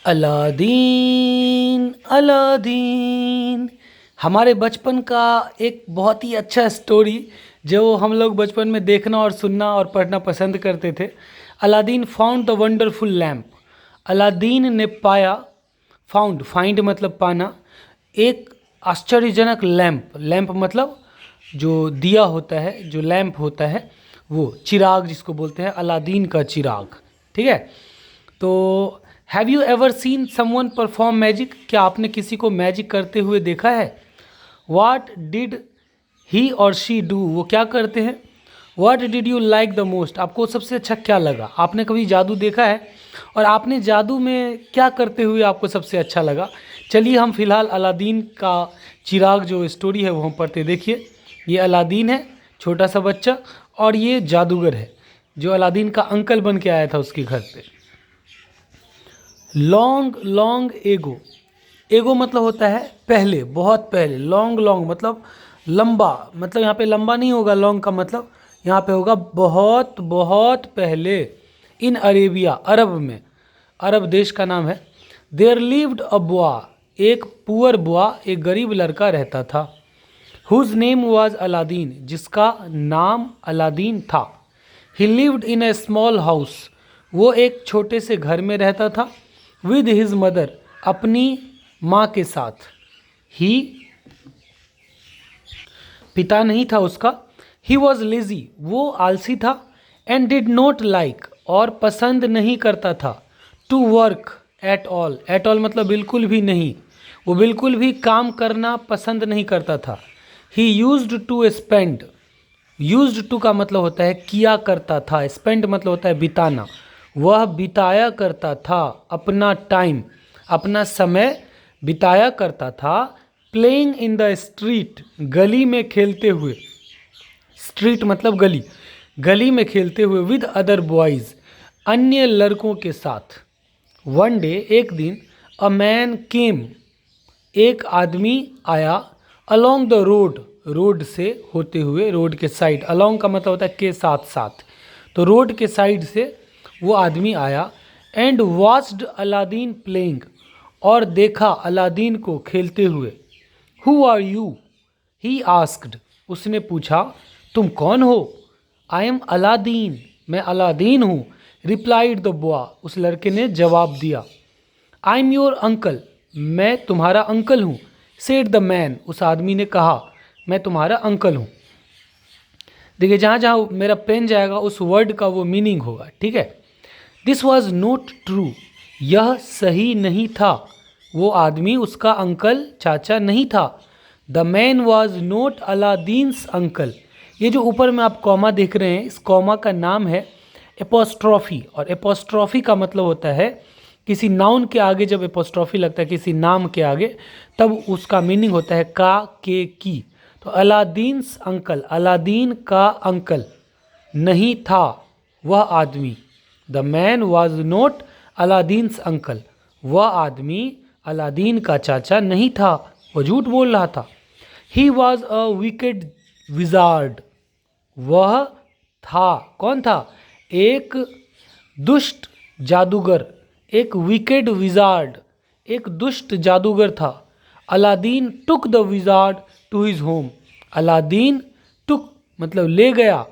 Aladdin Aladdin हमारे बचपन का एक बहुत ही अच्छा स्टोरी जो हम लोग बचपन में देखना और सुनना और पढ़ना पसंद करते थे। Aladdin found the wonderful lamp. Aladdin ने पाया, फाउंड, फाइंड मतलब पाना, एक आश्चर्यजनक लैम्प। लैम्प मतलब जो दिया होता है, जो लैम्प होता है, वो चिराग जिसको बोलते हैं, अलादीन का चिराग। ठीक है। तो have you ever seen someone perform magic? क्या आपने किसी को मैजिक करते हुए देखा है? वाट डिड ही और शी डू? वो क्या करते हैं? What did you like the most? आपको सबसे अच्छा क्या लगा? आपने कभी जादू देखा है और आपने जादू में क्या करते हुए आपको सबसे अच्छा लगा? चलिए हम फिलहाल अलादीन का चिराग जो स्टोरी है वो हम पढ़ते। देखिए, ये अलादीन है, छोटा सा बच्चा, और ये जादूगर है जो अलादीन का अंकल बन के आया था उसके घर पे। Long long ago. एगो मतलब होता है पहले, बहुत पहले। लॉन्ग लॉन्ग मतलब लंबा, मतलब यहाँ पे लंबा नहीं होगा, लॉन्ग का मतलब यहाँ पे होगा बहुत बहुत पहले। इन अरेबिया, अरब में, अरब देश का नाम है। देयर लिव्ड अ बॉय, एक पुअर बॉय, एक गरीब लड़का रहता था। हुज नेम वाज अलादीन, जिसका नाम अलादीन था। ही lived in A small house, वो एक छोटे से घर में रहता था। विद हिज मदर, अपनी माँ के साथ। ही, पिता नहीं था उसका। ही वॉज लेजी, वो आलसी था। एंड डिड नॉट लाइक, और पसंद नहीं करता था। To work at all, at all मतलब बिल्कुल भी नहीं, वो बिल्कुल भी काम करना पसंद नहीं करता था। He used to spend, used to का मतलब होता है किया करता था, स्पेंड मतलब होता है बिताना। वह बिताया करता था अपना टाइम, अपना समय बिताया करता था। प्लेइंग इन द स्ट्रीट, गली में खेलते हुए। स्ट्रीट मतलब गली, गली में खेलते हुए। विद अदर बॉयज़, अन्य लड़कों के साथ। वन डे, एक दिन, अ मैन केम, एक आदमी आया। अलोंग द रोड, रोड से होते हुए, रोड के साइड। अलोंग का मतलब होता है के साथ साथ, तो रोड के साइड से वो आदमी आया। एंड वॉच्ड अलादीन प्लेइंग, और देखा अलादीन को खेलते हुए। Who are you? He asked, उसने पूछा, तुम कौन हो? आई एम अलादीन, मैं अलादीन हूँ। रिप्लाइड द बॉय, उस लड़के ने जवाब दिया। आई एम योर अंकल, मैं तुम्हारा अंकल हूँ। सेड द मैन, उस आदमी ने कहा, मैं तुम्हारा अंकल हूँ। देखिए, जहाँ जहाँ मेरा पेन जाएगा उस वर्ड का वो मीनिंग होगा। ठीक है। दिस वॉज नॉट ट्रू, यह सही नहीं था। वो आदमी उसका अंकल, चाचा नहीं था। The man was not Aladdin's uncle. ये जो ऊपर में आप कॉमा देख रहे हैं, इस कॉमा का नाम है एपोस्ट्रॉफी। और एपोस्ट्रॉफी का मतलब होता है किसी नाउन के आगे जब एपोस्ट्रॉफी लगता है, किसी नाम के आगे, तब उसका मीनिंग होता है का, के, की। तो अलादीन्स अंकल, अलादीन का अंकल नहीं था वह आदमी। The man was not Aladdin's uncle, वह आदमी अलादीन का चाचा नहीं था, वह झूठ बोल रहा था। He was a wicked wizard, वह था, कौन था? एक दुष्ट जादूगर, एक विकेड विजार्ड, एक दुष्ट जादूगर था। Aladdin took the wizard to his home, Aladdin took मतलब ले गया,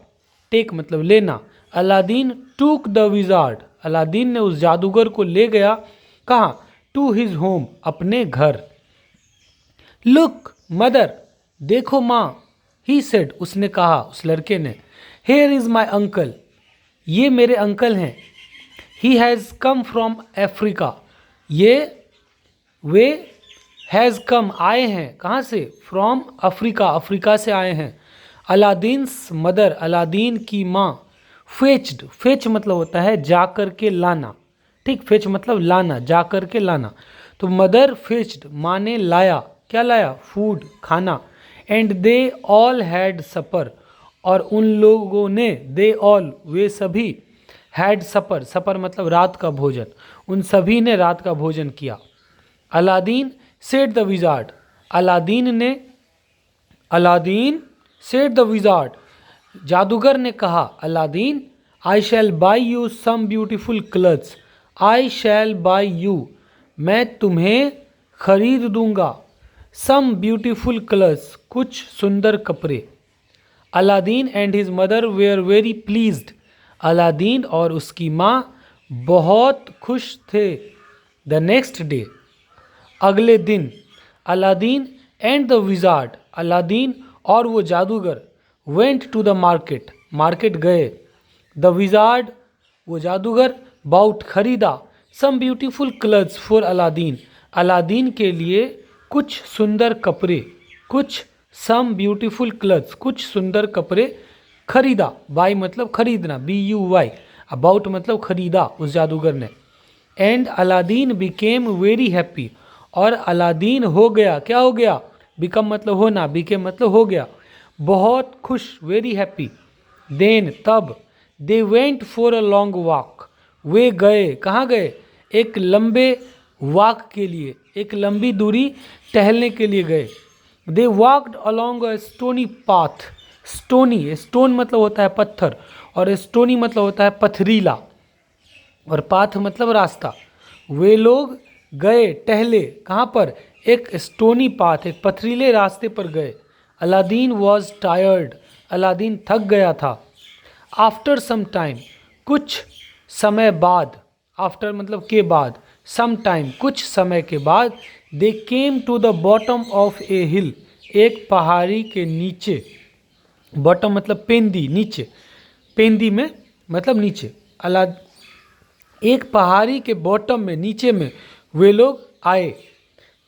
टेक मतलब लेना। Aladdin took the wizard, Aladdin ने उस जादूगर को ले गया, कहाँ? टू हिज होम, अपने घर। लुक मदर, देखो माँ। ही सेड, उसने कहा, उस लड़के ने। हेयर इज़ माई अंकल, ये मेरे अंकल हैं। He has come from Africa, ये, वे, हैज़ कम आए हैं, कहाँ से? फ्रॉम अफ्रीका, अफ्रीका से आए हैं। अलादीन्स मदर, अलादीन की माँ। फेच्ड, फेच मतलब होता है जा कर के लाना। ठीक, फेच मतलब लाना, जा कर के लाना। तो मदर फेच्ड, माँ ने लाया, क्या लाया? फूड, खाना। एंड दे ऑल हैड सपर, और उन लोगों ने, दे ऑल वे सभी, हैड सपर, सपर मतलब रात का भोजन, उन सभी ने रात का भोजन किया। Aladdin said the wizard, Aladdin ने, अलादीन सेड द विजार्ड, जादूगर ने कहा, Aladdin, I shall buy you some beautiful clothes, I shall buy you मैं तुम्हें खरीद दूंगा सम ब्यूटीफुल कलर्स, कुछ सुंदर कपड़े। Aladdin and his mother were very pleased, Aladdin और उसकी माँ बहुत खुश थे। द नेक्स्ट डे, अगले दिन, Aladdin and the wizard, Aladdin और वो जादूगर, went to the market, market गए। द विजार्ड, वो जादूगर, बाउट खरीदा, some beautiful clothes for Aladdin, Aladdin के लिए कुछ सुंदर कपड़े, कुछ सम ब्यूटीफुल क्लथ्स, कुछ सुंदर कपड़े खरीदा। बाई मतलब खरीदना, BUY, अबाउट मतलब खरीदा उस जादूगर ने। And Aladdin became very happy, और अलादीन हो गया, क्या हो गया, बिकम मतलब होना, बिकेम मतलब हो गया, बहुत खुश, वेरी हैप्पी। देन तब, they went for a long walk, वे गए, कहाँ गए, एक लंबे वॉक के लिए, एक लंबी दूरी टहलने के लिए गए। They walked along a stony path, stony, stone मतलब होता है पत्थर, और स्टोनी मतलब होता है पथरीला, और पाथ मतलब रास्ता। वे लोग गए, टहले, कहाँ पर, एक स्टोनी पाथ, एक पथरीले रास्ते पर गए। अलादीन वॉज टायर्ड, अलादीन थक गया था। आफ्टर सम टाइम, कुछ समय बाद, आफ्टर मतलब के बाद, सम टाइम कुछ समय के बाद, they came to the bottom of a hill, एक पहाड़ी के नीचे, बॉटम मतलब पेंदी, नीचे, पेंदी में मतलब नीचे, अला एक पहाड़ी के बॉटम में, नीचे में वे लोग आए।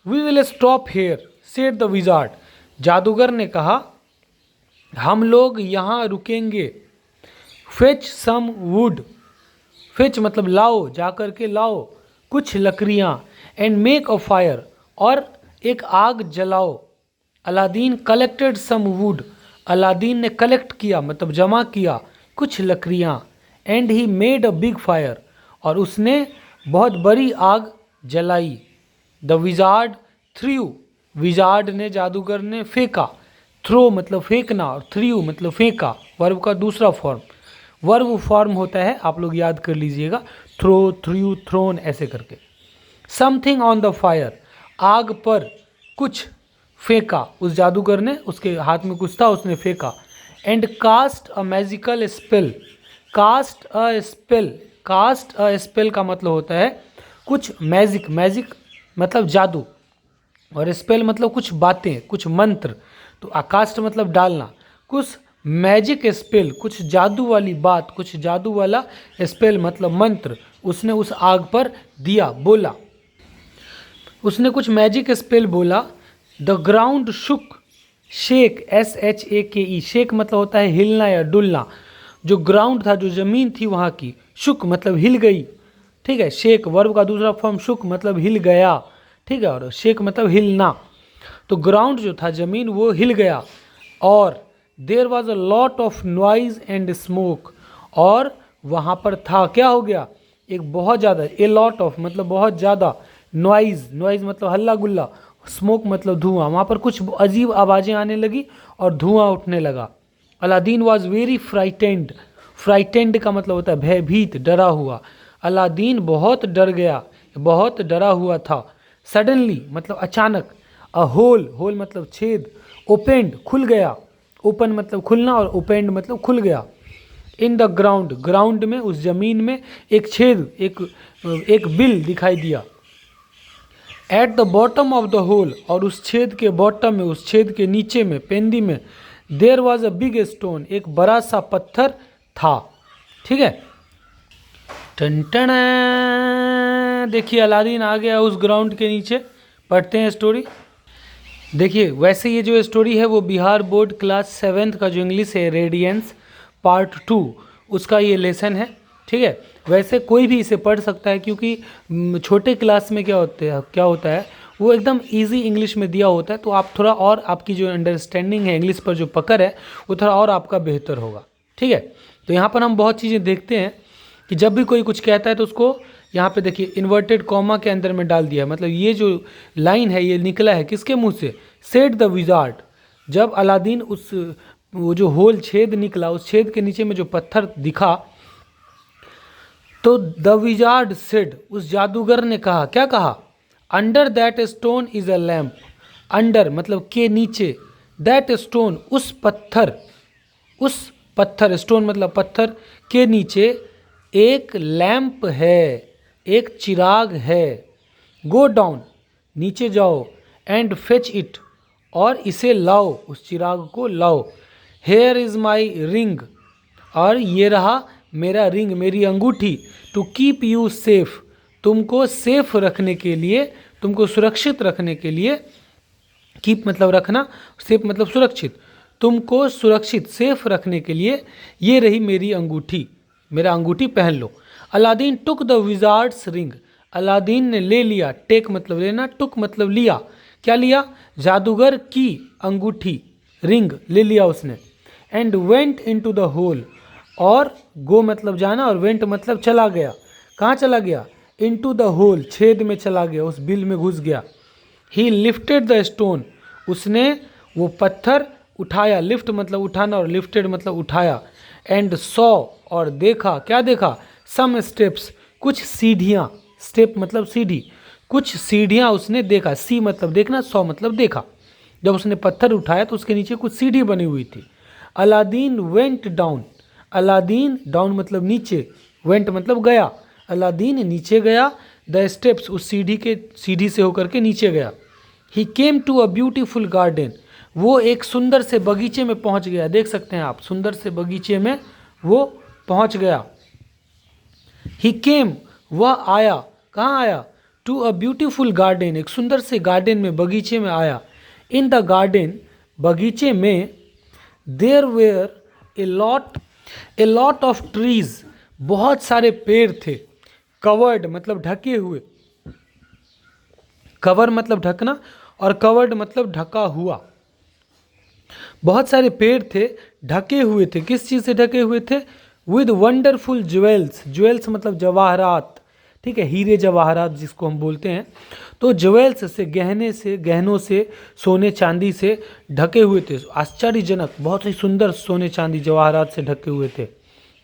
We will stop here said the wizard, जादूगर ने कहा हम लोग यहाँ रुकेंगे। फेच सम वुड, फेच मतलब लाओ, जा कर के लाओ कुछ लकड़ियाँ, एंड मेक अ फायर, और एक आग जलाओ। Aladdin collected some wood, Aladdin ने कलेक्ट किया मतलब जमा किया कुछ लकड़ियाँ। And he made a big fire, और उसने बहुत बड़ी आग जलाई। द विजार्ड थ्रू, विजार्ड ने, जादूगर ने फेंका, थ्रो मतलब फेंकना, और थ्रू मतलब फेंका, वर्ब का दूसरा फॉर्म, वर्ब फॉर्म होता है, आप लोग याद कर लीजिएगा, थ्रो, थ्रू, थ्रोन, ऐसे करके। समथिंग ऑन द फायर, आग पर कुछ फेंका, उस जादूगर ने, उसके हाथ में कुछ था, उसने फेंका। And cast a magical spell, cast a spell, cast a spell का मतलब होता है कुछ मैजिक, मैजिक मतलब जादू, और स्पेल मतलब कुछ बातें, कुछ मंत्र, तो कास्ट मतलब डालना, कुछ मैजिक स्पेल, कुछ जादू वाली बात, कुछ जादू वाला स्पेल मतलब मंत्र, उसने उस आग पर दिया, बोला, उसने कुछ मैजिक स्पेल बोला। The ground shook, shake, SHAKE, shake मतलब होता है हिलना या डुलना, जो ग्राउंड था, जो ज़मीन थी वहाँ की, शुक मतलब हिल गई, ठीक है। शेक वर्ब का दूसरा फॉर्म, शुक मतलब हिल गया, ठीक है, और शेक मतलब हिलना, तो ग्राउंड जो था, ज़मीन, वो हिल गया। और there was a lot of noise and smoke, और वहाँ पर था, क्या हो गया, एक बहुत ज़्यादा, ए लॉट ऑफ मतलब बहुत ज़्यादा, नॉइज, नॉइज मतलब हल्ला गुल्ला, स्मोक मतलब धुआं, वहाँ पर कुछ अजीब आवाज़ें आने लगी और धुआं उठने लगा। Aladdin was very frightened, frightened का मतलब होता है भयभीत, डरा हुआ, अलादीन बहुत डर गया, बहुत डरा हुआ था। सडनली मतलब अचानक, अ होल, होल मतलब छेद, ओपेंड खुल गया, ओपन मतलब खुलना, और ओपेंड मतलब खुल गया। इन द ग्राउंड, ग्राउंड में, उस जमीन में एक छेद, एक बिल दिखाई दिया। At the bottom of the hole, और उस छेद के बॉटम में, उस छेद के नीचे में, पेंदी में, there was a big stone, एक बड़ा सा पत्थर था, ठीक है। टन, देखिए अलादीन आ गया उस ग्राउंड के नीचे। पढ़ते हैं स्टोरी। देखिए वैसे ये जो स्टोरी है वो बिहार बोर्ड क्लास 7th का जो इंग्लिश है, रेडियंस पार्ट 2, उसका ये लेसन है, ठीक है। वैसे कोई भी इसे पढ़ सकता है, क्योंकि छोटे क्लास में क्या होता है, वो एकदम इजी इंग्लिश में दिया होता है, तो आप थोड़ा और, आपकी जो अंडरस्टैंडिंग है इंग्लिश पर, जो पकड़ है, वो थोड़ा और आपका बेहतर होगा, ठीक है। तो यहाँ पर हम बहुत चीज़ें देखते हैं कि जब भी कोई कुछ कहता है तो उसको यहाँ पे देखिए इन्वर्टेड कॉमा के अंदर में डाल दिया है, मतलब ये जो लाइन है ये निकला है किसके मुंह से, सेड द विजार्ड। जब अलादीन उस, वो जो होल छेद निकला, उस छेद के नीचे में जो पत्थर दिखा, तो द विजार्ड सेड, उस जादूगर ने कहा, क्या कहा, under that stone is a lamp, under मतलब के नीचे, दैट स्टोन उस पत्थर स्टोन मतलब पत्थर के नीचे एक लैम्प है, एक चिराग है। गो डाउन नीचे जाओ, एंड फेच इट और इसे लाओ, उस चिराग को लाओ। हेयर इज माई रिंग और ये रहा मेरा रिंग, मेरी अंगूठी। टू कीप यू सेफ, तुमको सेफ रखने के लिए, तुमको सुरक्षित रखने के लिए, कीप मतलब रखना, सेफ मतलब सुरक्षित, तुमको सुरक्षित सेफ रखने के लिए ये रही मेरी अंगूठी, मेरा अंगूठी पहन लो। Aladdin took the wizard's ring, Aladdin ने ले लिया, टेक मतलब लेना, टुक मतलब लिया, क्या लिया? जादूगर की अंगूठी, रिंग ले लिया उसने। And went into the hole, और गो मतलब जाना और वेंट मतलब चला गया। कहाँ चला गया? इनटू द होल, छेद में चला गया, उस बिल में घुस गया। ही लिफ्टेड द स्टोन, उसने वो पत्थर उठाया, लिफ्ट मतलब उठाना और लिफ्टेड मतलब उठाया। एंड सॉ और देखा, क्या देखा? सम स्टेप्स, कुछ सीढ़ियाँ, स्टेप मतलब सीढ़ी, कुछ सीढ़ियाँ उसने देखा। सी मतलब देखना, सॉ मतलब देखा। जब उसने पत्थर उठाया तो उसके नीचे कुछ सीढ़ी बनी हुई थी। Aladdin went down, Aladdin down मतलब नीचे, वेंट मतलब गया, अलादीन नीचे गया। द स्टेप्स उस सीढ़ी से होकर के नीचे गया। He came to a beautiful garden, वो एक सुंदर से बगीचे में पहुंच गया। देख सकते हैं आप, सुंदर से बगीचे में वो पहुंच गया। ही केम वह आया, कहाँ आया? टू अ ब्यूटीफुल गार्डन, एक सुंदर से गार्डन में, बगीचे में आया। इन द गार्डन, बगीचे में, there were a lot of trees, बहुत सारे पेड़ थे। कवर्ड मतलब ढके हुए, कवर मतलब ढकना और कवर्ड मतलब ढका हुआ। बहुत सारे पेड़ थे, ढके हुए थे। किस चीज़ से ढके हुए थे? विद वंडरफुल ज्वेल्स, ज्वेल्स मतलब जवाहरात, ठीक है, हीरे जवाहरात जिसको हम बोलते हैं। तो ज्वेल्स से, गहनों से, सोने चांदी से ढके हुए थे। आश्चर्यजनक, बहुत ही सुंदर सोने चांदी जवाहरात से ढके हुए थे।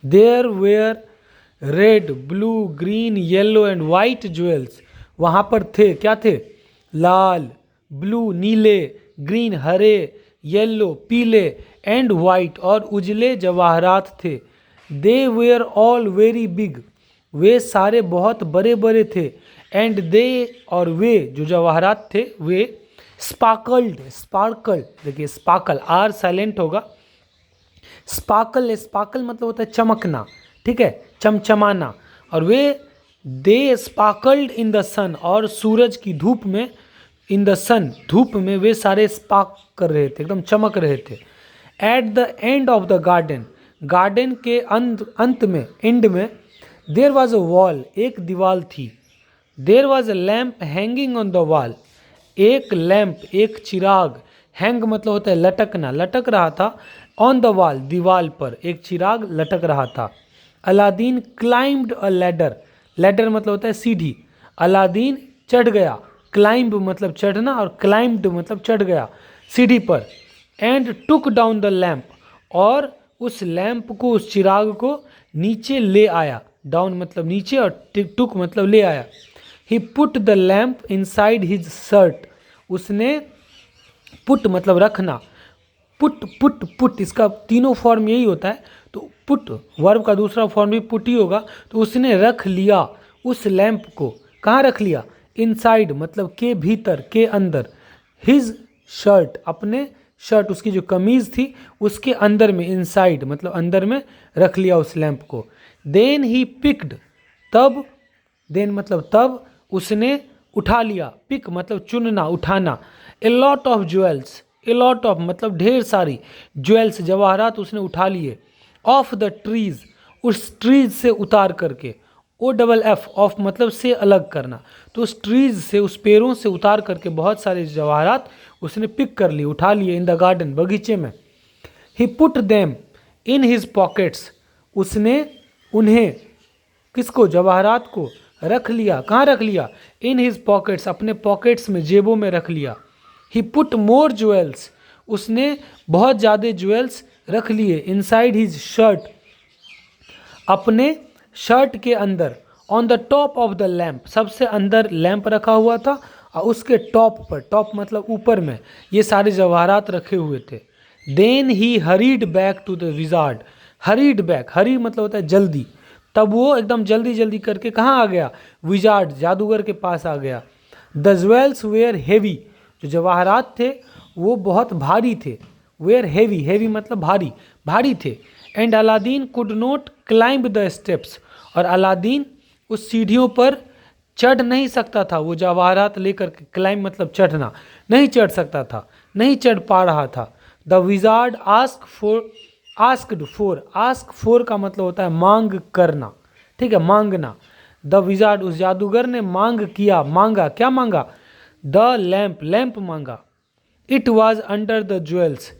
There were red, blue, green, yellow and white jewels, वहाँ पर थे, क्या थे? लाल, ब्लू नीले, ग्रीन हरे, येलो पीले, एंड वाइट और उजले जवाहरात थे। They were all very big, वे सारे बहुत बड़े बड़े थे। एंड दे और वे जो जवाहरात थे वे स्पार्कल्ड, स्पार्कल देखिए, स्पार्कल आर साइलेंट होगा। स्पार्कल, स्पार्कल मतलब होता है चमकना, ठीक है, चमचमाना। और वे दे स्पार्कल्ड इन द सन, और सूरज की धूप में, इन द सन धूप में वे सारे स्पार्क कर रहे थे, एकदम चमक रहे थे। At the end of the garden, garden के अंत में, एंड में, देयर वॉज अ वॉल, एक दीवार थी। There was a lamp hanging on the wall, एक लैम्प, एक चिराग, हैंग मतलब होता है लटकना, लटक रहा था। ऑन द वॉल, दीवार पर एक चिराग लटक रहा था। अलादीन क्लाइंब्ड अ लैडर, लैडर मतलब होता है सीढ़ी। अलादीन चढ़ गया, क्लाइंब मतलब चढ़ना और क्लाइंब्ड मतलब चढ़ गया सीढ़ी पर। And took down the lamp, और उस लैम्प को, उस चिराग को नीचे ले आया। डाउन मतलब नीचे और टुक मतलब ले आया। He put the lamp inside his shirt, उसने पुट मतलब रखना, पुट पुट पुट इसका तीनों फॉर्म यही होता है। तो पुट वर्ब का दूसरा फॉर्म भी पुट ही होगा। तो उसने रख लिया उस लैम्प को, कहाँ रख लिया? इनसाइड मतलब के भीतर, के अंदर। हिज शर्ट, अपने शर्ट, उसकी जो कमीज थी उसके अंदर में, इनसाइड मतलब अंदर में रख लिया उस लैम्प को। देन ही पिक्ड, तब, देन मतलब तब, उसने उठा लिया, पिक मतलब चुनना, उठाना। ए lot of jewels, A lot of मतलब ढेर सारी, ज्वेल्स जवाहरात उसने उठा लिए। ऑफ द ट्रीज, उस ट्रीज से उतार करके। ओ डबल एफ, ऑफ मतलब से अलग करना। तो उस ट्रीज से, उस पेड़ों से उतार करके बहुत सारे जवाहरात उसने पिक कर लिए, उठा लिए। इन द गार्डन, बगीचे में। He put them in his pockets, उसने उन्हें, किसको? जवाहरात को रख लिया, कहाँ रख लिया? इन हिज पॉकेट्स, अपने पॉकेट्स में, जेबों में रख लिया। ही पुट मोर ज्वेल्स, उसने बहुत ज़्यादा ज्वेल्स रख लिए। इनसाइड हिज शर्ट, अपने शर्ट के अंदर। On the top of the lamp, सबसे अंदर लैंप रखा हुआ था और उसके टॉप पर, टॉप मतलब ऊपर में, ये सारे जवाहरात रखे हुए थे। Then he hurried back to the wizard, hurried back, hurry मतलब होता है जल्दी, तब वो एकदम जल्दी जल्दी करके कहाँ आ गया, विजार्ड जादूगर के पास आ गया। द ज्वेल्स वेयर हेवी, जो जवाहरात थे वो बहुत भारी थे, वेयर हेवी, हेवी मतलब भारी, भारी थे। And Aladdin could not climb the steps, और अलादीन उस सीढ़ियों पर चढ़ नहीं सकता था, वो जवाहरात लेकर के, क्लाइंब मतलब चढ़ना, नहीं चढ़ सकता था, नहीं चढ़ पा रहा था। द विजार्ड आस्क्ड फॉर का मतलब होता है मांग करना, ठीक है, मांगना। द विजार्ड, उस जादूगर ने मांग किया, मांगा, क्या मांगा, द लैम्प, लैम्प मांगा। It was under the jewels,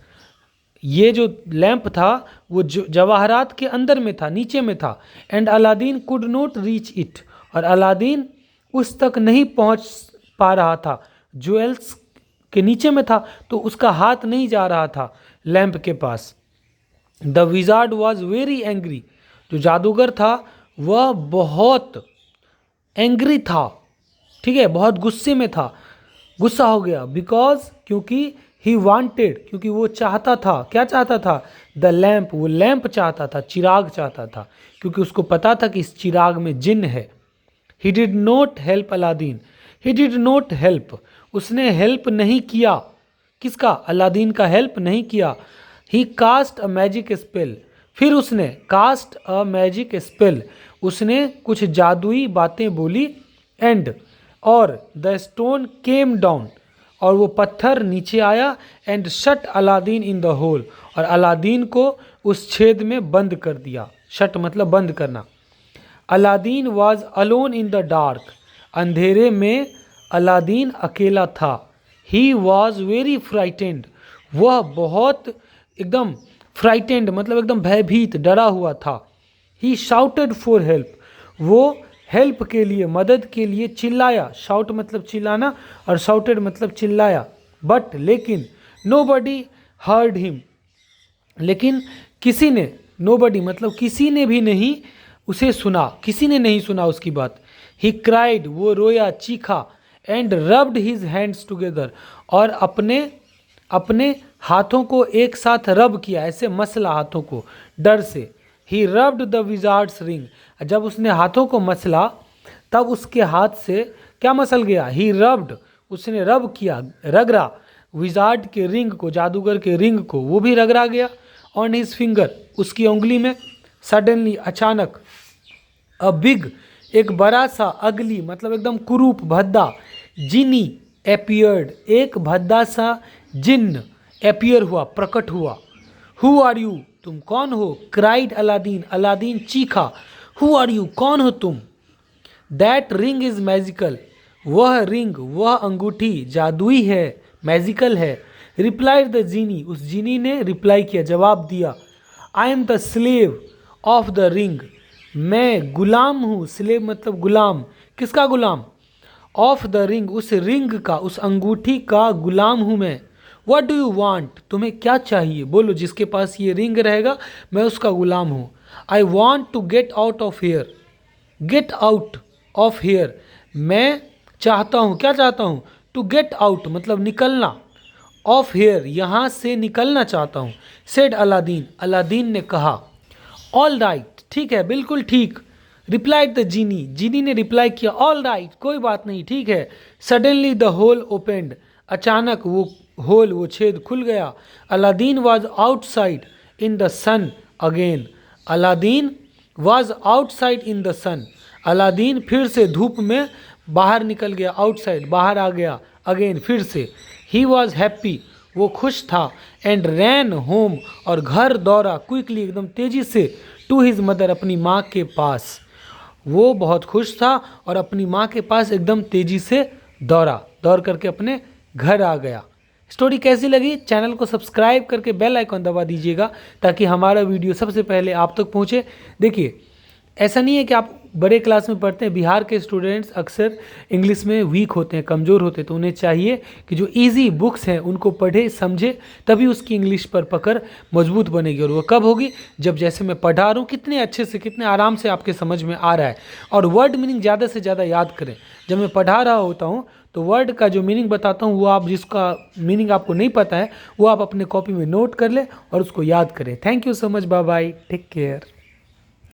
ये जो लैंप था वो जवाहरात के अंदर में था, नीचे में था। And Aladdin could not reach it, और अलादीन उस तक नहीं पहुंच पा रहा था, ज्वेल्स के नीचे में था तो उसका हाथ नहीं जा रहा था लैंप के पास। The wizard was very angry, जो जादूगर था वह बहुत एंग्री था, ठीक है, बहुत गुस्से में था, गुस्सा हो गया। बिकॉज, क्योंकि ही वांटेड, क्योंकि वो चाहता था, क्या चाहता था, द लैम्प, वो लैम्प चाहता था, चिराग चाहता था, क्योंकि उसको पता था कि इस चिराग में जिन्न है। He did not help Aladdin, he did not help, उसने हेल्प नहीं किया, किसका, अलादीन का हेल्प नहीं किया। ही कास्ट अ मैजिक स्पेल, फिर उसने कास्ट अ मैजिक स्पेल, उसने कुछ जादुई बातें बोली। एंड, और द स्टोन केम डाउन, और वो पत्थर नीचे आया। And shut Aladdin in the hole, और अलादीन को उस छेद में बंद कर दिया, शट मतलब बंद करना। Aladdin was alone in the dark, अंधेरे में अलादीन अकेला था। ही वॉज वेरी फ्राइटेंड, वह बहुत एकदम फ्राइटेंड मतलब एकदम भयभीत, डरा हुआ था। ही शाउटेड फॉर हेल्प, वो हेल्प के लिए, मदद के लिए चिल्लाया, शाउट मतलब चिल्लाना और शाउटेड मतलब चिल्लाया। बट लेकिन, नोबडी हर्ड हिम, लेकिन किसी ने, नोबडी मतलब किसी ने भी नहीं उसे सुना, किसी ने नहीं सुना उसकी बात। ही क्राइड, वो रोया, चीखा। And rubbed his hands together, और अपने अपने हाथों को एक साथ रब किया, ऐसे मसला हाथों को डर से। ही रब्ड द विजार्ड्स रिंग, जब उसने हाथों को मसला तब उसके हाथ से क्या मसल गया, ही रब्ड, उसने रब किया, रगड़ा, विजार्ड के रिंग को, जादूगर के रिंग को, वो भी रगड़ा गया। ऑन हिज फिंगर, उसकी उंगली में। सडनली, अचानक। अ बिग, एक बड़ा सा, अगली मतलब एकदम कुरूप, भद्दा, जिनी एपियर्ड, एक भद्दा सा जिन्न एपियर हुआ, प्रकट हुआ। हु आर यू, तुम कौन हो, क्राइड अलादीन, अलादीन चीखा, हु आर यू, कौन हो तुम। दैट रिंग इज मैजिकल, वह रिंग, वह अंगूठी जादुई है, मैजिकल है। रिप्लाइड द जीनी, उस जीनी ने रिप्लाई किया, जवाब दिया। I am the slave of the ring, मैं गुलाम हूँ, स्लेव मतलब गुलाम, किसका गुलाम, ऑफ द रिंग, उस रिंग का, उस अंगूठी का गुलाम हूँ मैं। व्हाट डू यू वांट, तुम्हें क्या चाहिए, बोलो, जिसके पास ये रिंग रहेगा मैं उसका गुलाम हूँ। I want to get out of here, get out of here, मैं चाहता हूँ, क्या चाहता हूँ, टू गेट आउट मतलब निकलना, ऑफ हेयर यहाँ से निकलना चाहता हूँ। सेड अलादीन, अलादीन ने कहा। ऑल राइट, ठीक है, बिल्कुल ठीक। रिप्लाइड द जीनी, जीनी ने रिप्लाई किया, ऑल राइट, कोई बात नहीं, ठीक है। सडनली द होल ओपेंड, अचानक वो होल, वो छेद खुल गया। Aladdin was outside in the sun again, Aladdin was outside in the sun, Aladdin फिर से धूप में बाहर निकल गया, आउटसाइड बाहर आ गया, अगेन फिर से। ही वॉज हैप्पी, वो खुश था। एंड रैन होम, और घर दौड़ा, क्विकली एकदम तेजी से, टू हिज मदर, अपनी माँ के पास। वो बहुत खुश था और अपनी माँ के पास एकदम तेजी से दौड़ा, दौड़ करके अपने घर आ गया। स्टोरी कैसी लगी, चैनल को सब्सक्राइब करके बेल आइकॉन दबा दीजिएगा ताकि हमारा वीडियो सबसे पहले आप तक पहुँचे। देखिए, ऐसा नहीं है कि आप बड़े क्लास में पढ़ते हैं, बिहार के स्टूडेंट्स अक्सर इंग्लिश में वीक होते हैं, कमज़ोर होते हैं, तो उन्हें चाहिए कि जो इजी बुक्स हैं उनको पढ़े समझे, तभी उसकी इंग्लिश पर पकड़ मजबूत बनेगी। और वो कब होगी? जब जैसे मैं पढ़ा रहा हूँ कितने अच्छे से, कितने आराम से आपके समझ में आ रहा है। और वर्ड मीनिंग ज़्यादा से ज़्यादा याद करें। जब मैं पढ़ा रहा होता हूँ तो वर्ड का जो मीनिंग बताता हूँ, वो आप जिसका मीनिंग आपको नहीं पता है वो आप अपने कॉपी में नोट कर लें और उसको याद करें। Thank you so much, bye bye, take care.